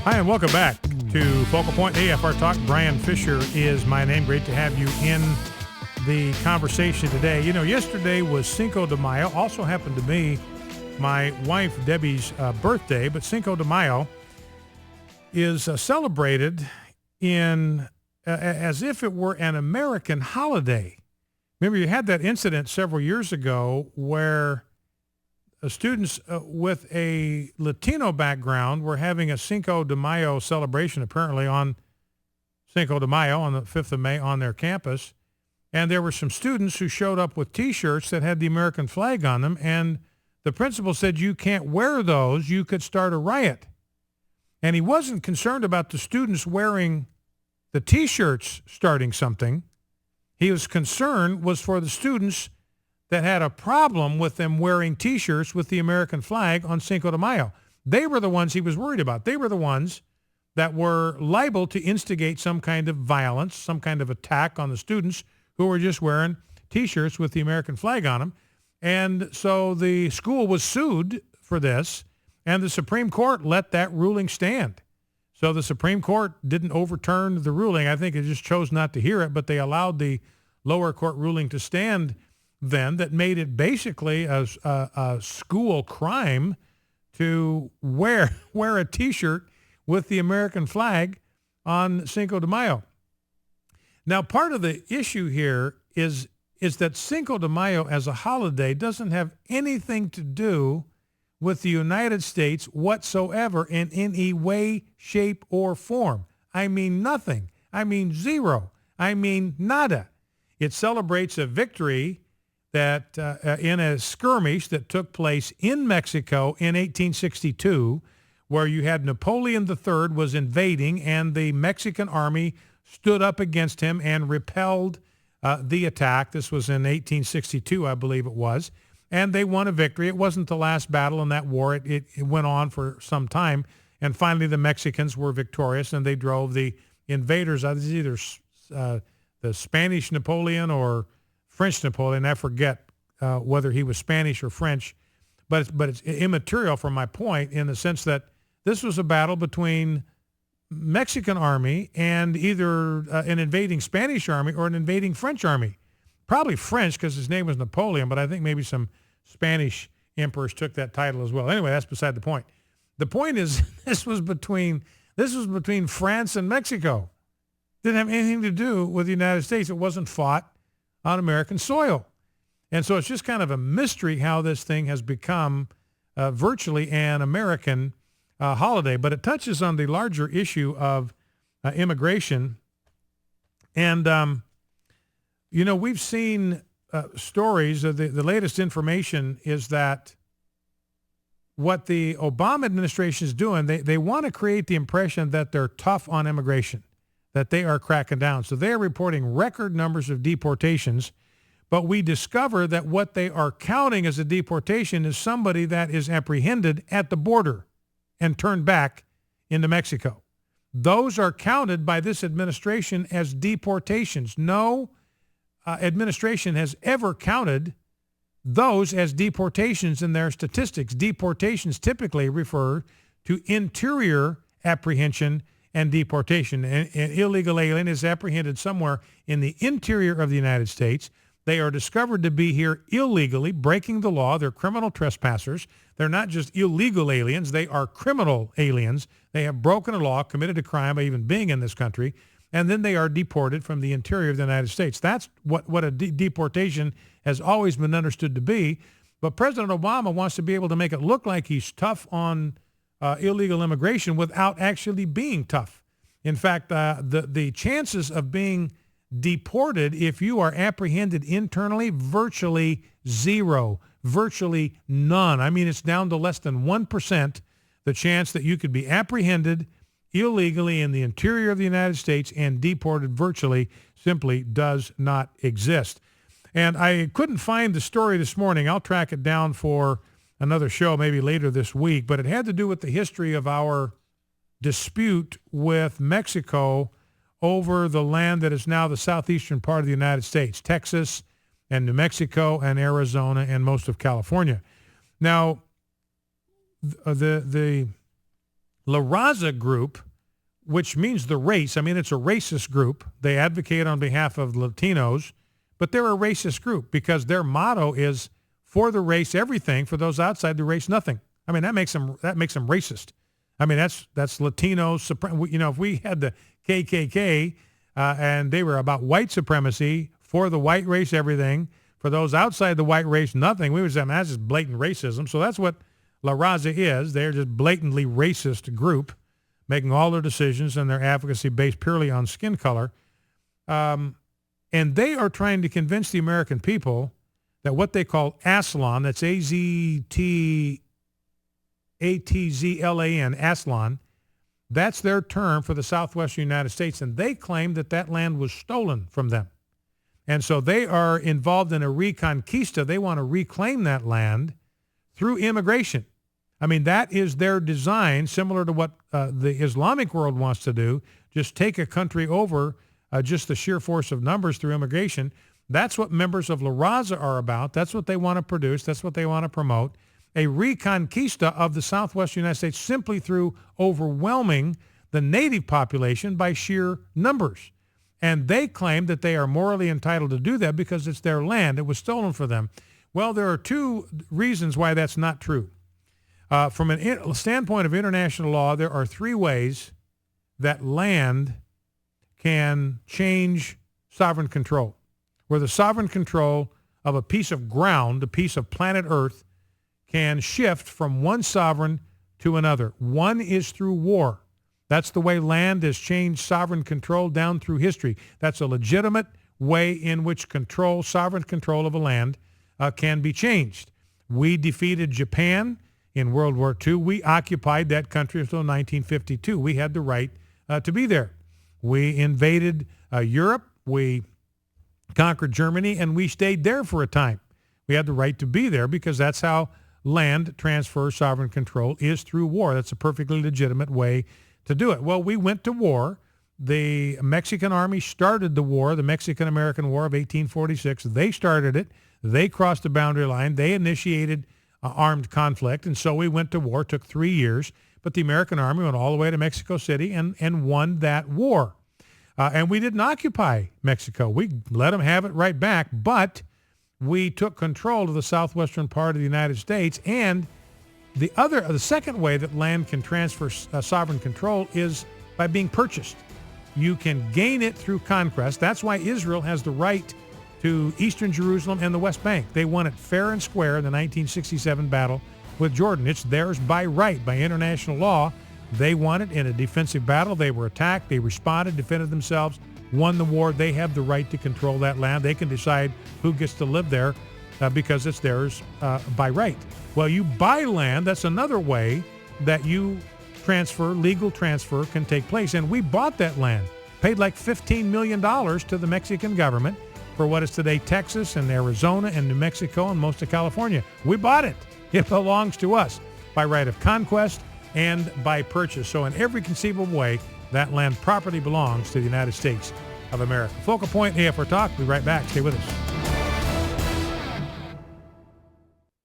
Hi, and welcome back to Focal Point AFR Talk. Brian Fisher is my name. Great to have you in the conversation today. You know, yesterday was Cinco de Mayo. Also happened to be my wife Debbie's birthday, but Cinco de Mayo is celebrated in as if it were an American holiday. Remember, you had that incident several years ago where students with a Latino background were having a Cinco de Mayo celebration, apparently on Cinco de Mayo, on the 5th of May, on their campus. And there were some students who showed up with T-shirts that had the American flag on them, and the principal said, you can't wear those, you could start a riot. And he wasn't concerned about the students wearing the T-shirts starting something. His concern was for the students that had a problem with them wearing T-shirts with the American flag on Cinco de Mayo. They were the ones he was worried about. They were the ones that were liable to instigate some kind of violence, some kind of attack on the students who were just wearing T-shirts with the American flag on them. And so the school was sued for this, and the Supreme Court let that ruling stand. So the Supreme Court didn't overturn the ruling. I think it just chose not to hear it, but they allowed the lower court ruling to stand then, that made it basically a school crime to wear a T-shirt with the American flag on Cinco de Mayo. Now, part of the issue here is that Cinco de Mayo as a holiday doesn't have anything to do with the United States whatsoever in any way, shape, or form. I mean nothing. I mean zero. I mean nada. It celebrates a victory that in a skirmish that took place in Mexico in 1862, where you had Napoleon III was invading, and the Mexican army stood up against him and repelled the attack. This was in 1862, I believe it was, and they won a victory. It wasn't the last battle in that war. It went on for some time, and finally the Mexicans were victorious, and they drove the invaders out. This is either the Spanish Napoleon or French Napoleon. I forget whether he was Spanish or French, but it's immaterial from my point in the sense that this was a battle between Mexican army and either an invading Spanish army or an invading French army. Probably French because his name was Napoleon, but I think maybe some Spanish emperors took that title as well. Anyway, that's beside the point. The point is this was between France and Mexico. Didn't have anything to do with the United States. It wasn't fought on American soil. And so it's just kind of a mystery how this thing has become virtually an American holiday. But it touches on the larger issue of immigration. And, we've seen stories. The latest information is that what the Obama administration is doing, they want to create the impression that they're tough on immigration, that they are cracking down. So they are reporting record numbers of deportations, but we discover that what they are counting as a deportation is somebody that is apprehended at the border and turned back into Mexico. Those are counted by this administration as deportations. No administration has ever counted those as deportations in their statistics. Deportations typically refer to interior apprehension and deportation. An illegal alien is apprehended somewhere in the interior of the United States. They are discovered to be here illegally, breaking the law. They're criminal trespassers. They're not just illegal aliens. They are criminal aliens. They have broken a law, committed a crime by even being in this country, and then they are deported from the interior of the United States. That's what a deportation has always been understood to be. But President Obama wants to be able to make it look like he's tough on illegal immigration without actually being tough. In fact, the chances of being deported if you are apprehended internally, virtually zero, virtually none. I mean, it's down to less than 1%, the chance that you could be apprehended illegally in the interior of the United States and deported virtually simply does not exist. And I couldn't find the story this morning. I'll track it down for another show maybe later this week, but it had to do with the history of our dispute with Mexico over the land that is now the southeastern part of the United States, Texas and New Mexico and Arizona and most of California. Now, the La Raza group, which means the race. I mean, it's a racist group. They advocate on behalf of Latinos, but they're a racist group because their motto is for the race everything, for those outside the race nothing. I mean, that makes them racist. I mean, that's Latino supremacy. You know, if we had the KKK and they were about white supremacy, for the white race everything, for those outside the white race nothing, we would say, man, that's just blatant racism. So that's what La Raza is. They're just blatantly racist group, making all their decisions and their advocacy based purely on skin color. And they are trying to convince the American people that what they call Aslan, that's A-Z-T-A-T-Z-L-A-N, Aslan, that's their term for the southwestern United States. And they claim that that land was stolen from them. And so they are involved in a reconquista. They want to reclaim that land through immigration. I mean, that is their design, similar to what the Islamic world wants to do, just take a country over just the sheer force of numbers through immigration. That's what members of La Raza are about. That's what they want to produce. That's what they want to promote. A reconquista of the southwestern United States simply through overwhelming the native population by sheer numbers. And they claim that they are morally entitled to do that because it's their land. It was stolen from them. Well, there are two reasons why that's not true. From a standpoint of international law, there are three ways that land can change sovereign control, where the sovereign control of a piece of ground, a piece of planet Earth, can shift from one sovereign to another. One is through war. That's the way land has changed sovereign control down through history. That's a legitimate way in which sovereign control of a land can be changed. We defeated Japan in World War II. We occupied that country until 1952. We had the right to be there. We invaded Europe. We conquered Germany, and we stayed there for a time. We had the right to be there because that's how land transfer sovereign control is through war. That's a perfectly legitimate way to do it. Well, we went to war. The Mexican army started the war, the Mexican-American War of 1846. They started it. They crossed the boundary line. They initiated armed conflict, and so we went to war. It took 3 years, but the American army went all the way to Mexico City and won that war. And we didn't occupy Mexico. We let them have it right back, but we took control of the southwestern part of the United States. And the second way that land can transfer sovereign control is by being purchased. You can gain it through conquest. That's why Israel has the right to eastern Jerusalem and the West Bank. They won it fair and square in the 1967 battle with Jordan. It's theirs by right, by international law. They won it in a defensive battle. They were attacked. They responded, defended themselves, won the war. They have the right to control that land. They can decide who gets to live there because it's theirs by right. Well, you buy land. That's another way that legal transfer can take place. And we bought that land, paid like $15 million to the Mexican government for what is today Texas and Arizona and New Mexico and most of California. We bought it. It belongs to us by right of conquest and by purchase. So in every conceivable way, that land properly belongs to the United States of America. Focal Point, AFR Talk. We'll be right back. Stay with us.